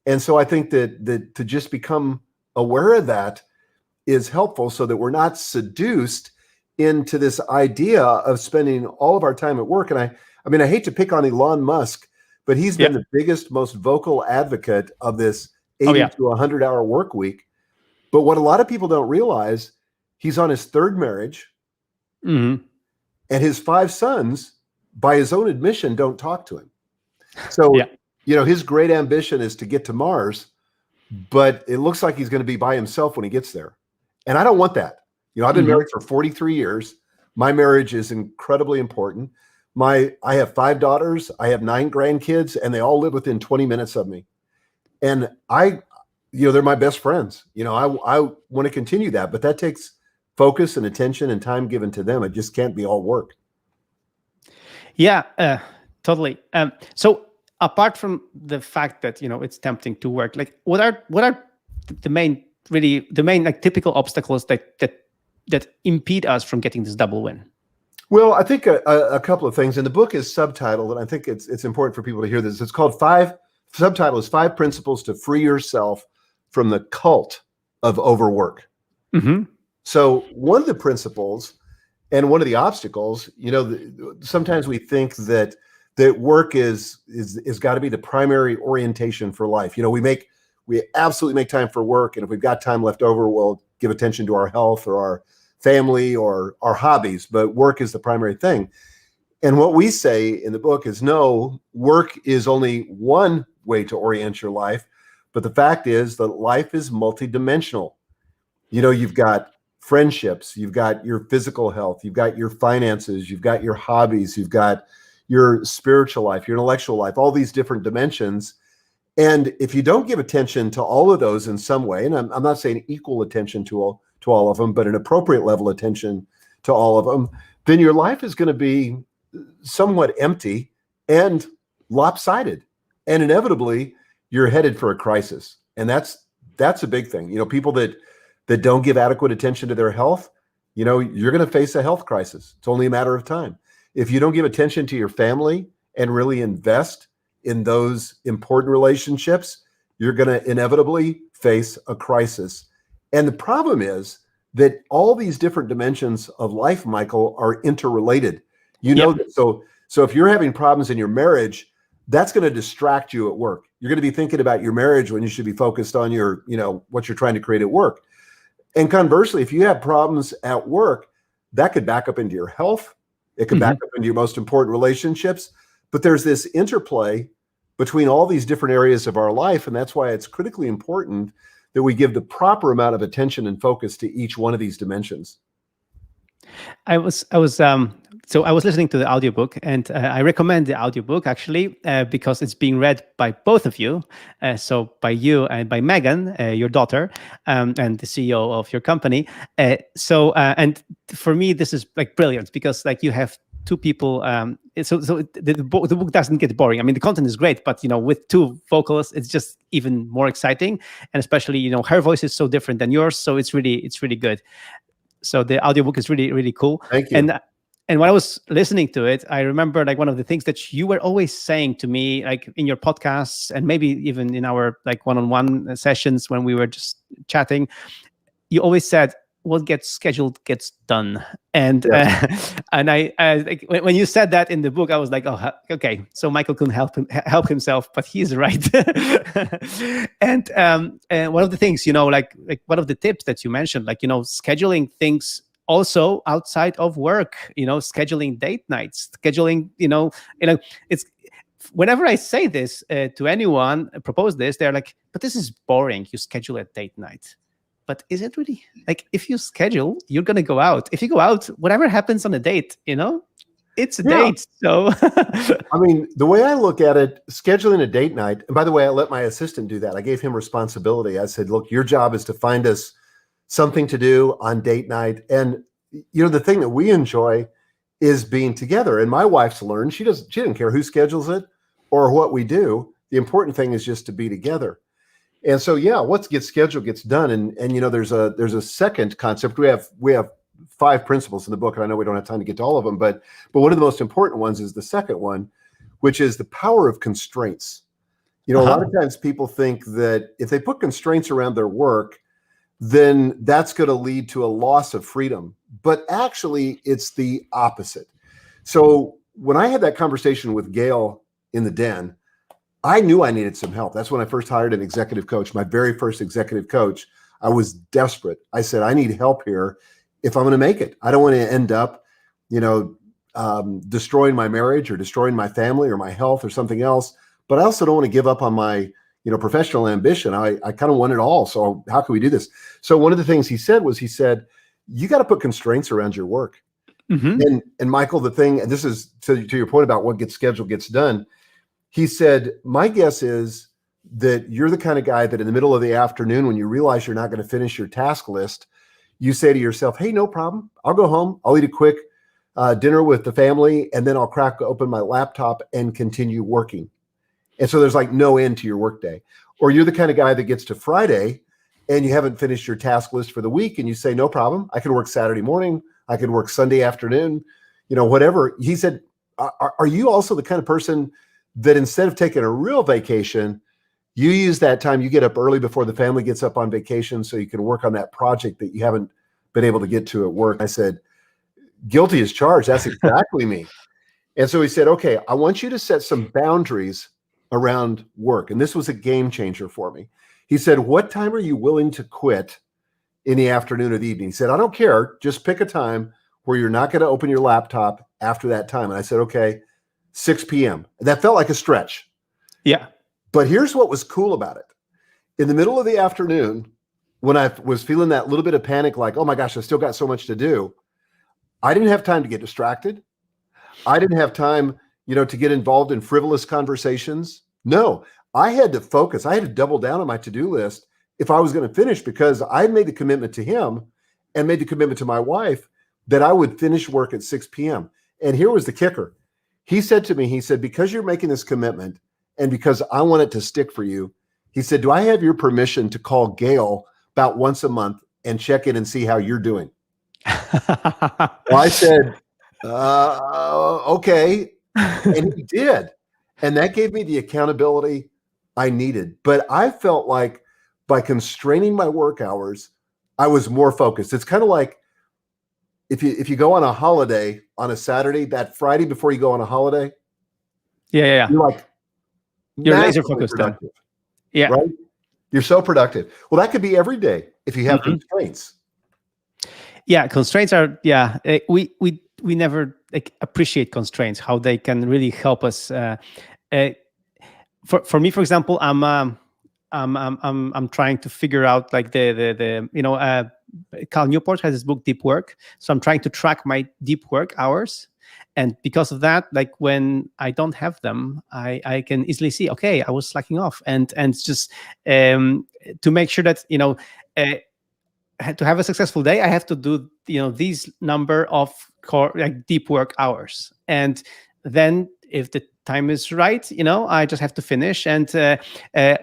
[SPEAKER 4] And so I think that to just become aware of that is helpful so that we're not seduced into this idea of spending all of our time at work. And I hate to pick on Elon Musk, but he's been the biggest, most vocal advocate of this 80 to 100 hour work week. But what a lot of people don't realize, he's on his 3rd marriage, and his 5 sons, by his own admission, don't talk to him. So, his great ambition is to get to Mars, but it looks like he's going to be by himself when he gets there. And I don't want that. I've been married for 43 years. My marriage is incredibly important. I have 5 daughters. I have 9 grandkids, and they all live within 20 minutes of me. And they're my best friends. I want to continue that, but that takes focus and attention and time given to them. It just can't be all work. Yeah,
[SPEAKER 2] totally. So apart from the fact that, it's tempting to work, like what are the main like typical obstacles that impede us from getting this double win?
[SPEAKER 4] Well, I think a couple of things, and the book is subtitled, and I think it's important for people to hear this. It's called subtitle is 5 Principles to Free Yourself from the Cult of Overwork. So one of the principles and one of the obstacles, sometimes we think that work is got to be the primary orientation for life. We absolutely make time for work. And if we've got time left over, we'll give attention to our health or our family or our hobbies, but work is the primary thing. And what we say in the book is, no, work is only one way to orient your life. But the fact is that life is multidimensional. You've got friendships, you've got your physical health, you've got your finances, you've got your hobbies, you've got your spiritual life, your intellectual life, all these different dimensions. And if you don't give attention to all of those in some way, and I'm not saying equal attention to all of them, but an appropriate level of attention to all of them, then your life is going to be somewhat empty and lopsided. And inevitably, you're headed for a crisis. And that's a big thing. People that don't give adequate attention to their health, you're going to face a health crisis. It's only a matter of time. If you don't give attention to your family and really invest in those important relationships, you're going to inevitably face a crisis. And the problem is that all these different dimensions of life, Michael, are interrelated. So if you're having problems in your marriage, that's going to distract you at work. You're going to be thinking about your marriage when you should be focused on your, what you're trying to create at work. And conversely, if you have problems at work, that could back up into your health. It could back up into your most important relationships. But there's this interplay between all these different areas of our life. And that's why it's critically important that we give the proper amount of attention and focus to each one of these dimensions.
[SPEAKER 2] I was listening to the audiobook, and I recommend the audiobook actually because it's being read by both of you. So by you and by Megan, your daughter, and the CEO of your company. And for me, this is like brilliant because like you have two people. So the book doesn't get boring. I mean, the content is great, but with two vocalists, it's just even more exciting. And especially, her voice is so different than yours, so it's really good. So the audiobook is really, really cool.
[SPEAKER 4] Thank you.
[SPEAKER 2] And when I was listening to it, I remember like one of the things that you were always saying to me, like in your podcasts and maybe even in our like one-on-one sessions when we were just chatting, you always said, what gets scheduled gets done. And and I like, when you said that in the book, I was like, oh, okay, so Michael couldn't help himself, but he's right. And one of the things, like one of the tips that you mentioned, like, scheduling things also outside of work, scheduling date nights, scheduling, it's whenever I say this to anyone, propose this, they're like, but this is boring. You schedule a date night. But is it really? Like, if you schedule, you're going to go out. If you go out, whatever happens on a date, it's a date. So,
[SPEAKER 4] I mean, the way I look at it, scheduling a date night, and by the way, I let my assistant do that. I gave him responsibility. I said, look, your job is to find us something to do on date night. And, the thing that we enjoy is being together. And my wife's learned, she didn't care who schedules it or what we do. The important thing is just to be together. And so, what gets scheduled gets done. And there's a second concept. We have 5 principles in the book, and I know we don't have time to get to all of them, but one of the most important ones is the second one, which is the power of constraints. A lot of times people think that if they put constraints around their work, then that's going to lead to a loss of freedom. But actually, it's the opposite. So when I had that conversation with Gail in the den, I knew I needed some help. That's when I first hired an executive coach, my very first executive coach. I was desperate. I said, I need help here if I'm going to make it. I don't want to end up, destroying my marriage or destroying my family or my health or something else. But I also don't want to give up on my, professional ambition. I kind of want it all. So how can we do this? So one of the things he said, you got to put constraints around your work. Mm-hmm. And Michael, the thing, and this is to your point about what gets scheduled gets done. He said, my guess is that you're the kind of guy that in the middle of the afternoon, when you realize you're not going to finish your task list, you say to yourself, hey, no problem. I'll go home. I'll eat a quick dinner with the family, and then I'll crack open my laptop and continue working. And so there's like no end to your workday. Or you're the kind of guy that gets to Friday and you haven't finished your task list for the week, and you say, no problem. I can work Saturday morning. I can work Sunday afternoon, whatever. He said, are you also the kind of person that instead of taking a real vacation, you use that time, you get up early before the family gets up on vacation so you can work on that project that you haven't been able to get to at work? I said, guilty as charged. That's exactly me. And so he said, okay, I want you to set some boundaries around work. And this was a game changer for me. He said, what time are you willing to quit in the afternoon or the evening? He said, I don't care. Just pick a time where you're not going to open your laptop after that time. And I said, okay, 6 p.m. That felt like a stretch.
[SPEAKER 2] Yeah.
[SPEAKER 4] But here's what was cool about it. In the middle of the afternoon, when I was feeling that little bit of panic, like, oh my gosh, I still got so much to do, I didn't have time to get distracted. I didn't have time, to get involved in frivolous conversations. No, I had to focus. I had to double down on my to-do list if I was going to finish, because I had made the commitment to him and made the commitment to my wife that I would finish work at 6 p.m. And here was the kicker. He said to me, because you're making this commitment and because I want it to stick for you, he said, do I have your permission to call Gail about once a month and check in and see how you're doing? Well, I said, okay. And he did. And that gave me the accountability I needed. But I felt like by constraining my work hours, I was more focused. It's kind of like if you go on a holiday on a Saturday, that Friday before you go on a holiday,
[SPEAKER 2] you're like, you're laser focused. Yeah,
[SPEAKER 4] right. You're so productive. Well, that could be every day if you have constraints.
[SPEAKER 2] Yeah, constraints are. Yeah, we never appreciate constraints, how they can really help us. For me, for example, I'm trying to figure out like Cal Newport has his book Deep Work, so I'm trying to track my deep work hours, and because of that, like when I don't have them, I can easily see, okay, I was slacking off, and it's just to make sure that to have a successful day, I have to do these number of deep work hours, and then if the time is right, I just have to finish. And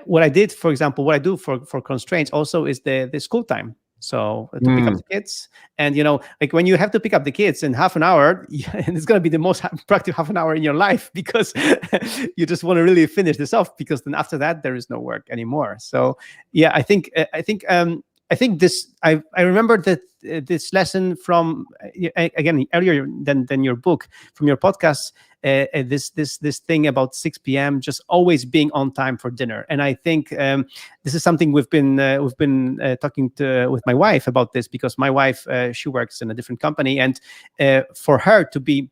[SPEAKER 2] what I did, for example, what I do for constraints also is the school time. So to pick up the kids, and like when you have to pick up the kids in half an hour, and it's going to be the most productive half an hour in your life, because you just want to really finish this off, because then after that there is no work anymore. So yeah, I think this, I remember that this lesson from again earlier than your book, from your podcast, this thing about 6 p.m. just always being on time for dinner. And I think this is something we've been talking with my wife about this, because my wife, she works in a different company, and for her to be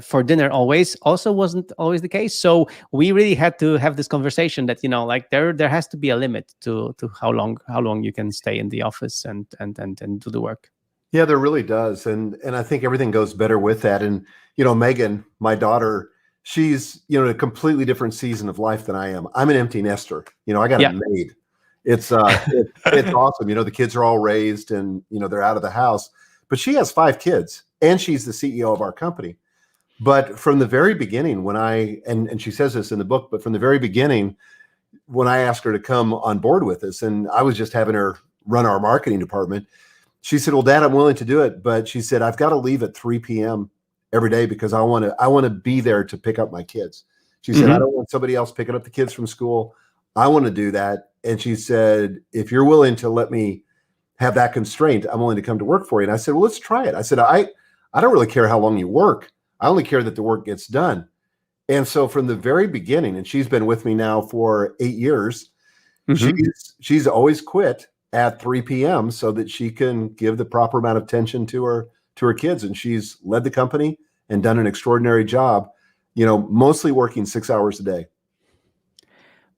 [SPEAKER 2] for dinner always also wasn't always the case. So we really had to have this conversation that like there has to be a limit to how long you can stay in the office and do the work.
[SPEAKER 4] Yeah, there really does. And I think everything goes better with that. And, Megan, my daughter, she's, in a completely different season of life than I am. I'm an empty nester. I got a maid. It's awesome. The kids are all raised and, they're out of the house, but she has 5 kids and she's the CEO of our company. But from the very beginning, when and she says this in the book, but from the very beginning, when I asked her to come on board with us, and I was just having her run our marketing department, she said, well, Dad, I'm willing to do it. But she said, I've got to leave at 3 p.m. every day because I want to be there to pick up my kids. She said, I don't want somebody else picking up the kids from school. I want to do that. And she said, if you're willing to let me have that constraint, I'm willing to come to work for you. And I said, well, let's try it. I said, I don't really care how long you work. I only care that the work gets done. And so from the very beginning, and she's been with me now for 8 years, she's always quit at 3 p.m. so that she can give the proper amount of attention to her kids. And she's led the company and done an extraordinary job, mostly working 6 hours a day.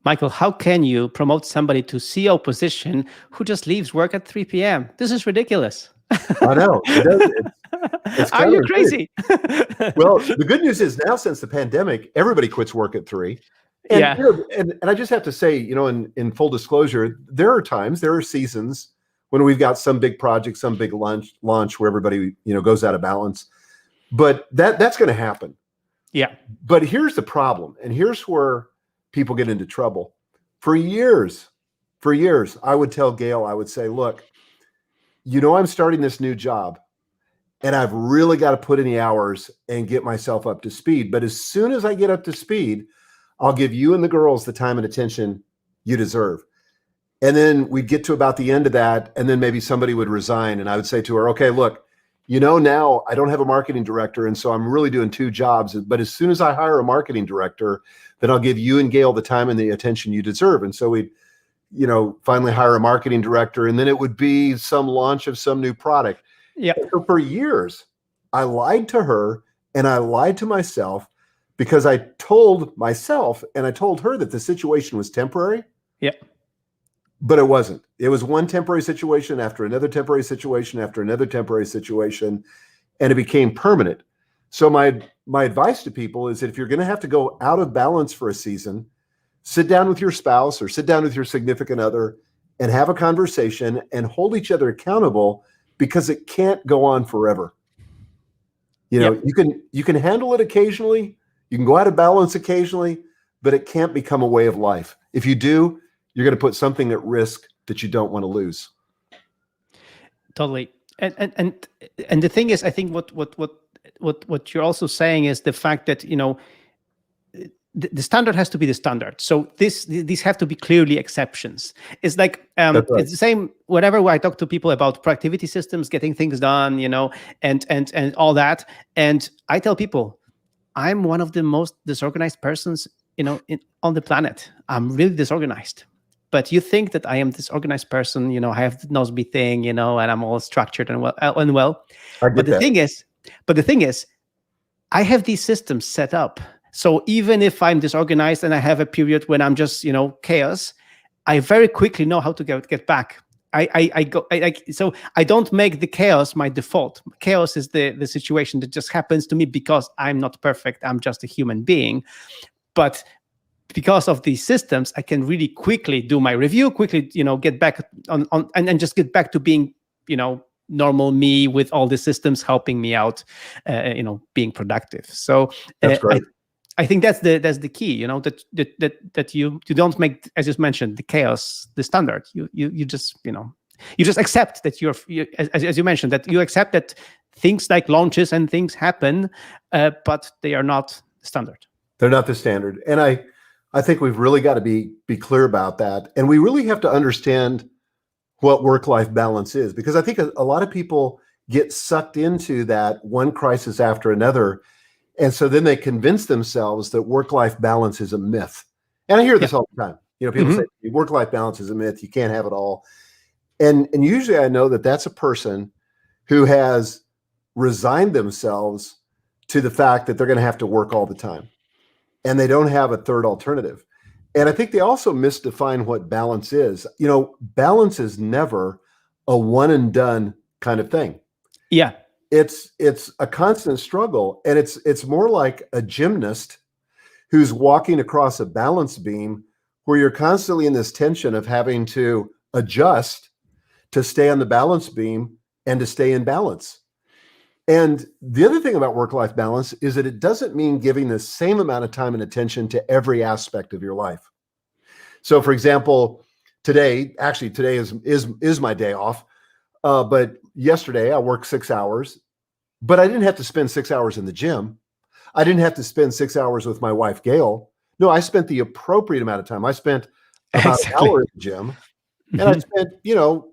[SPEAKER 2] Michael, how can you promote somebody to CEO position who just leaves work at 3 p.m.? This is ridiculous.
[SPEAKER 4] I know. It's
[SPEAKER 2] Are you crazy?
[SPEAKER 4] Well, the good news is now, since the pandemic, everybody quits work at 3. And, and I just have to say, in full disclosure, there are seasons when we've got some big project, some big launch where everybody, goes out of balance. But that's going to happen.
[SPEAKER 2] Yeah.
[SPEAKER 4] But here's the problem. And here's where people get into trouble. For years, I would tell Gail, I would say, look, I'm starting this new job and I've really got to put in the hours and get myself up to speed. But as soon as I get up to speed, I'll give you and the girls the time and attention you deserve. And then we'd get to about the end of that. And then maybe somebody would resign. And I would say to her, okay, look, now I don't have a marketing director. And so I'm really doing 2 jobs. But as soon as I hire a marketing director, then I'll give you and Gail the time and the attention you deserve. And so we'd, finally hire a marketing director. And then it would be some launch of some new product.
[SPEAKER 2] Yeah.
[SPEAKER 4] So for years, I lied to her and I lied to myself because I told myself and I told her that the situation was temporary.
[SPEAKER 2] Yeah.
[SPEAKER 4] But it wasn't. It was one temporary situation after another temporary situation after another temporary situation, and it became permanent. So my advice to people is that if you're going to have to go out of balance for a season, sit down with your spouse or sit down with your significant other and have a conversation and hold each other accountable, because it can't go on forever. You can handle it occasionally. You can go out of balance occasionally, but it can't become a way of life. If you do, you're going to put something at risk that you don't want to lose.
[SPEAKER 2] Totally. And the thing is, I think what you're also saying is the fact that, the standard has to be the standard. So these have to be clearly exceptions. It's like,
[SPEAKER 4] Right.
[SPEAKER 2] It's the same whenever I talk to people about productivity systems, getting things done, and all that. And I tell people, I'm one of the most disorganized persons, on the planet. I'm really disorganized. But you think that I am this organized person, I have the Nozbe thing, and I'm all structured and well. But the thing is, I have these systems set up. So even if I'm disorganized and I have a period when I'm just, chaos, I very quickly know how to get back. So I don't make the chaos my default. Chaos is the situation that just happens to me because I'm not perfect. I'm just a human being. But because of these systems, I can really quickly do my review, quickly, get back on and just get back to being, normal me with all the systems helping me out, being productive. So
[SPEAKER 4] That's great.
[SPEAKER 2] I think that's the key, that you don't make, as you mentioned, the chaos the standard. You just you just accept that as you mentioned, that you accept that things like launches and things happen, but they are not standard.
[SPEAKER 4] They're not the standard. And I think we've really got to be clear about that. And we really have to understand what work-life balance is, because I think a lot of people get sucked into that one crisis after another. And so then they convince themselves that work-life balance is a myth. And I hear this all the time. People say work-life balance is a myth. You can't have it all. And usually I know that that's a person who has resigned themselves to the fact that they're going to have to work all the time, and they don't have a third alternative. And I think they also misdefine what balance is. Balance is never a one and done kind of thing.
[SPEAKER 2] Yeah.
[SPEAKER 4] It's a constant struggle, and it's more like a gymnast who's walking across a balance beam where you're constantly in this tension of having to adjust to stay on the balance beam and to stay in balance. And the other thing about work-life balance is that it doesn't mean giving the same amount of time and attention to every aspect of your life. So for example, today is my day off. But yesterday I worked 6 hours, but I didn't have to spend 6 hours in the gym. I didn't have to spend 6 hours with my wife, Gail. No, I spent the appropriate amount of time. I spent about an hour in the gym. And I spent,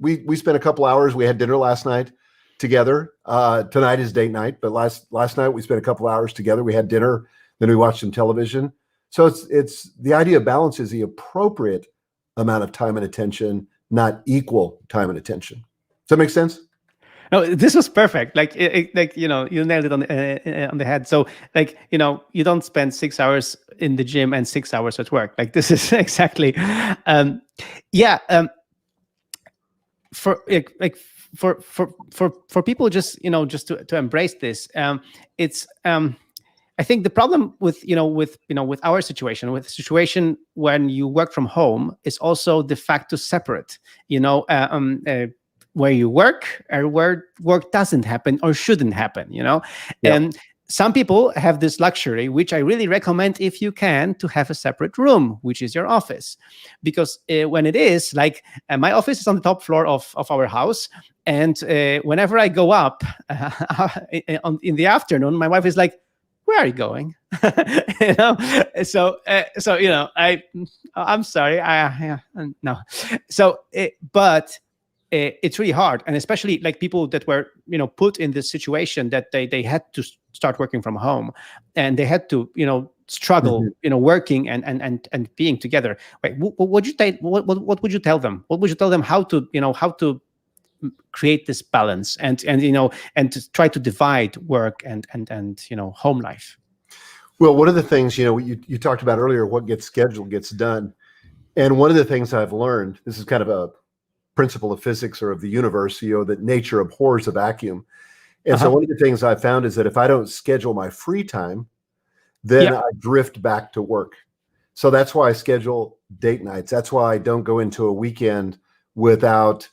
[SPEAKER 4] we spent a couple hours. We had dinner last night together. Tonight is date night, but last night we spent a couple hours together. We had dinner, then we watched some television. So it's the idea of balance is the appropriate amount of time and attention, not equal time and attention. Does that make sense?
[SPEAKER 2] No, this was perfect. You nailed it on the head. So you don't spend 6 hours in the gym and 6 hours at work. This is exactly, for people just to embrace this. It's I think the problem with our situation, with the situation when you work from home, is also the fact to separate, where you work or where work doesn't happen or shouldn't happen, And some people have this luxury, which I really recommend, if you can, to have a separate room, which is your office. Because when it is my office is on the top floor of our house. And whenever I go up in the afternoon, my wife is like, "Where are you going?" I'm sorry. No. So, but it's really hard, and especially people that were put in this situation that they had to start working from home, and they had to struggle working and being together. Wait, what would you tell them? What would you tell them how to create this balance and to try to divide work and home life?
[SPEAKER 4] Well, one of the things you talked about earlier, what gets scheduled gets done, and one of the things I've learned, this is kind of a principle of physics or of the universe, that nature abhors a vacuum. And so one of the things I've found is that if I don't schedule my free time, then I drift back to work. So that's why I schedule date nights. That's why I don't go into a weekend without,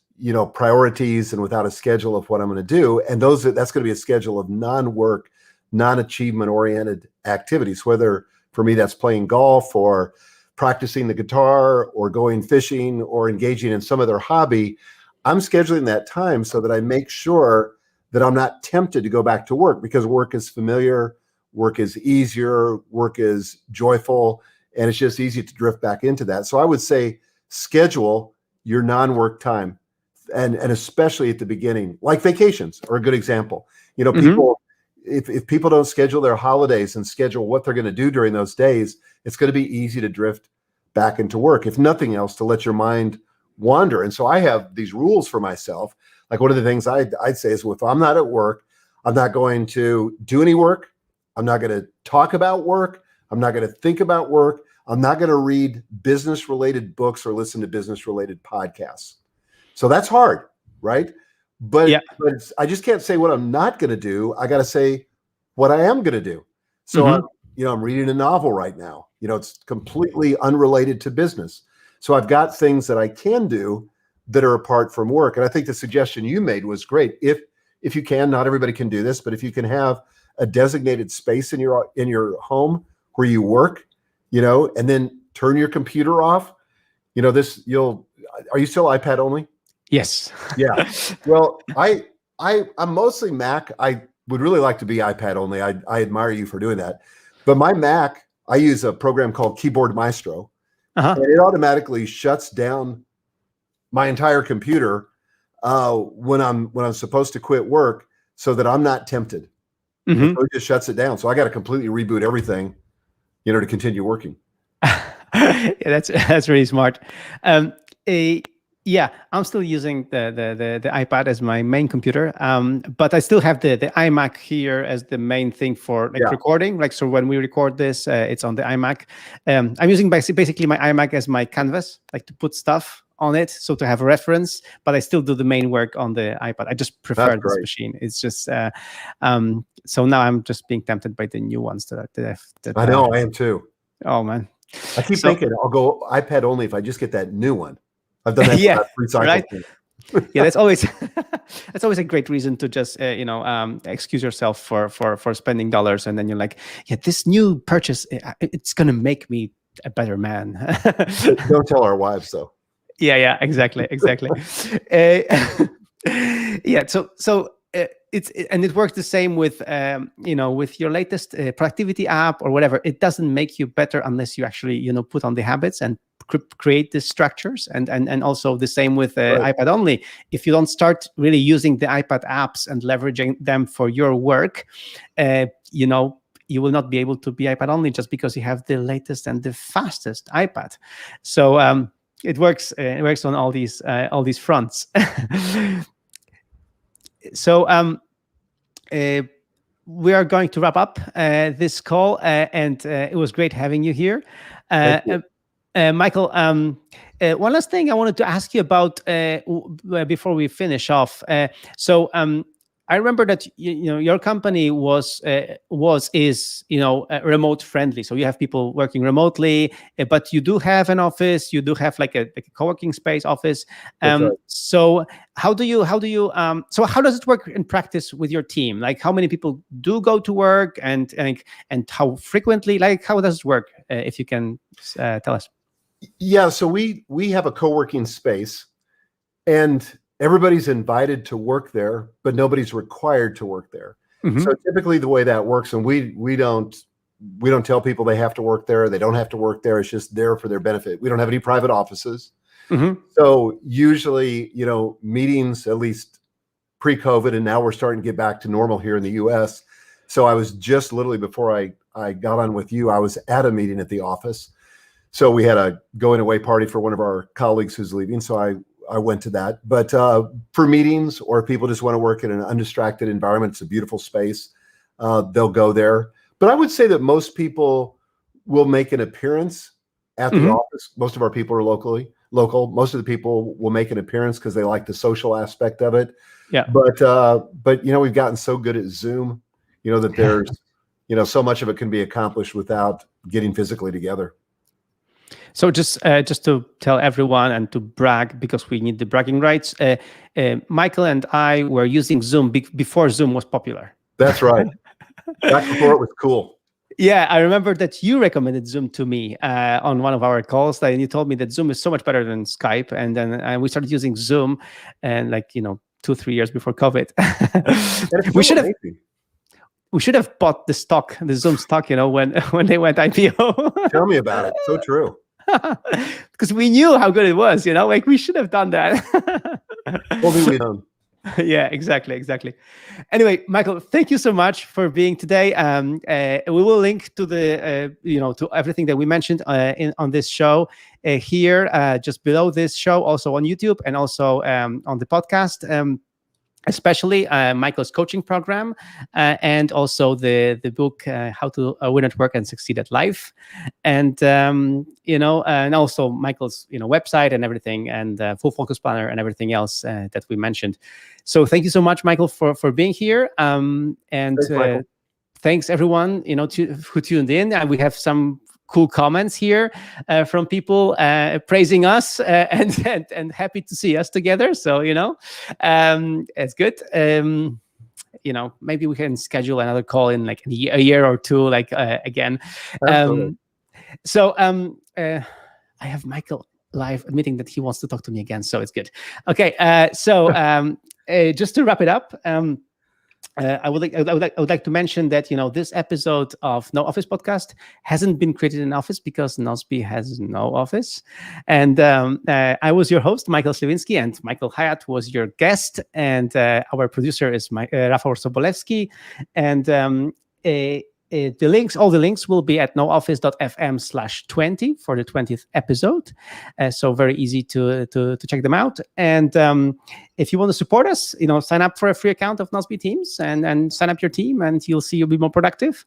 [SPEAKER 4] priorities and without a schedule of what I'm going to do. And that's going to be a schedule of non-work, non-achievement oriented activities, whether for me that's playing golf or practicing the guitar or going fishing or engaging in some other hobby. I'm scheduling that time so that I make sure that I'm not tempted to go back to work, because work is familiar, work is easier, work is joyful, and it's just easy to drift back into that. So I would say schedule your non-work time, and especially at the beginning, like vacations are a good example. People, if people don't schedule their holidays and schedule what they're going to do during those days, it's going to be easy to drift back into work, if nothing else, to let your mind wander. And so I have these rules for myself. Like one of the things I'd say is, well, if I'm not at work, I'm not going to do any work. I'm not going to talk about work. I'm not going to think about work. I'm not going to read business-related books or listen to business-related podcasts. So that's hard, right? But I just can't say what I'm not going to do. I got to say what I am going to do. So I'm reading a novel right now. It's completely unrelated to business. So I've got things that I can do that are apart from work. And I think the suggestion you made was great. If you can, not everybody can do this, but if you can have a designated space in your home where you work, and then turn your computer off, are you still iPad only?
[SPEAKER 2] Yes.
[SPEAKER 4] Yeah. Well, I'm mostly Mac. I would really like to be iPad only. I admire you for doing that. But my Mac, I use a program called Keyboard Maestro, and it automatically shuts down my entire computer when I'm supposed to quit work, so that I'm not tempted.
[SPEAKER 2] Mhm.
[SPEAKER 4] So it just shuts it down. So I got to completely reboot everything, to continue working.
[SPEAKER 2] Yeah, that's really smart. Yeah, I'm still using the iPad as my main computer, but I still have the iMac here as the main thing for recording. Like, so when we record this, it's on the iMac. I'm using basically my iMac as my canvas, like to put stuff on it, so to have a reference. But I still do the main work on the iPad. I just prefer this machine. It's just so now I'm just being tempted by the new ones that
[SPEAKER 4] I know, I am too.
[SPEAKER 2] Oh man.
[SPEAKER 4] I keep thinking I'll go iPad only if I just get that new one. I've done that for about 3 cycles.
[SPEAKER 2] Right? Yeah, that's always a great reason to just excuse yourself for spending dollars, and then you're like, yeah, this new purchase, it's gonna make me a better man.
[SPEAKER 4] Don't tell our wives though.
[SPEAKER 2] Yeah, exactly. Yeah, so it works the same with with your latest productivity app or whatever. It doesn't make you better unless you actually put on the habits and create the structures, and also the same with iPad only. If you don't start really using the iPad apps and leveraging them for your work, you will not be able to be iPad only just because you have the latest and the fastest iPad. So it works on all these fronts. So we are going to wrap up this call, and it was great having you here. Michael, one last thing I wanted to ask you about before we finish off. So I remember that your company is remote friendly. So you have people working remotely, but you do have an office. You do have like a co-working space office.
[SPEAKER 4] Right.
[SPEAKER 2] So how does it work in practice with your team? Like, how many people do go to work, and how frequently? Like, how does it work? If you can tell us.
[SPEAKER 4] Yeah, so we have a co-working space, and everybody's invited to work there, but nobody's required to work there. Mm-hmm. So typically the way that works, and we don't tell people they have to work there, they don't have to work there. It's just there for their benefit. We don't have any private offices. Mm-hmm. So usually, meetings, at least pre-COVID, and now we're starting to get back to normal here in the US. So I was just literally before I got on with you, I was at a meeting at the office. So we had a going away party for one of our colleagues who's leaving. So I went to that. But for meetings, or if people just want to work in an undistracted environment, it's a beautiful space, they'll go there. But I would say that most people will make an appearance at the office. Most of our people are local. Most of the people will make an appearance because they like the social aspect of it. Yeah. But we've gotten so good at Zoom, that there's, so much of it can be accomplished without getting physically together.
[SPEAKER 2] So just to tell everyone and to brag, because we need the bragging rights, Michael and I were using Zoom before Zoom was popular.
[SPEAKER 4] That's right. Back before it was cool.
[SPEAKER 2] Yeah, I remember that you recommended Zoom to me on one of our calls, and you told me that Zoom is so much better than Skype. And then we started using Zoom, and 2-3 years before COVID. We should have bought the Zoom stock, when they went IPO.
[SPEAKER 4] Tell me about it. So true.
[SPEAKER 2] Because we knew how good it was, we should have done that.
[SPEAKER 4] Only we don't.
[SPEAKER 2] Yeah, exactly. Anyway, Michael, thank you so much for being today. We will link to the to everything that we mentioned on this show here, just below this show, also on YouTube, and also on the podcast. Especially Michael's coaching program, and also the book How to Win at Work and Succeed at Life, and and also Michael's website and everything, and full focus planner and everything else that we mentioned. So thank you so much, Michael, for being here, and thanks everyone who tuned in. And we have some cool comments here from people praising us and happy to see us together. So it's good. Maybe we can schedule another call in like a year or two, again. So I have Michael live admitting that he wants to talk to me again, so it's good. Okay, just to wrap it up, I would like to mention that this episode of No Office Podcast hasn't been created in office because Nozbe has no office, and I was your host, Michael Sliwinski, and Michael Hyatt was your guest, and our producer is Rafał Sobolewski, and all the links will be at nooffice.fm/20 for the 20th episode. So very easy to check them out. And if you want to support us, sign up for a free account of Nozbe Teams and sign up your team, and you'll be more productive.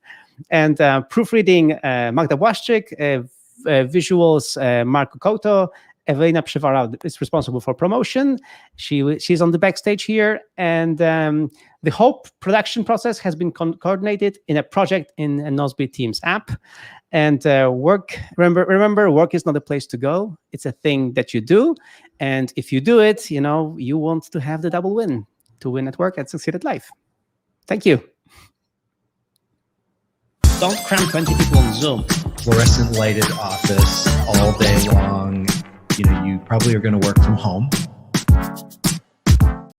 [SPEAKER 2] And proofreading, Magda Błaszczyk, visuals, Marco Couto. Ewelina Przywara is responsible for promotion. She's on the backstage here, and the whole production process has been coordinated in a project in a Nozbe Teams app. And work, remember, work is not a place to go. It's a thing that you do. And if you do it, you want to have the double win, to win at work and succeed at life. Thank you. Don't cram 20 people on Zoom.
[SPEAKER 3] Fluorescent lighted office all day long. You probably are going to work from home.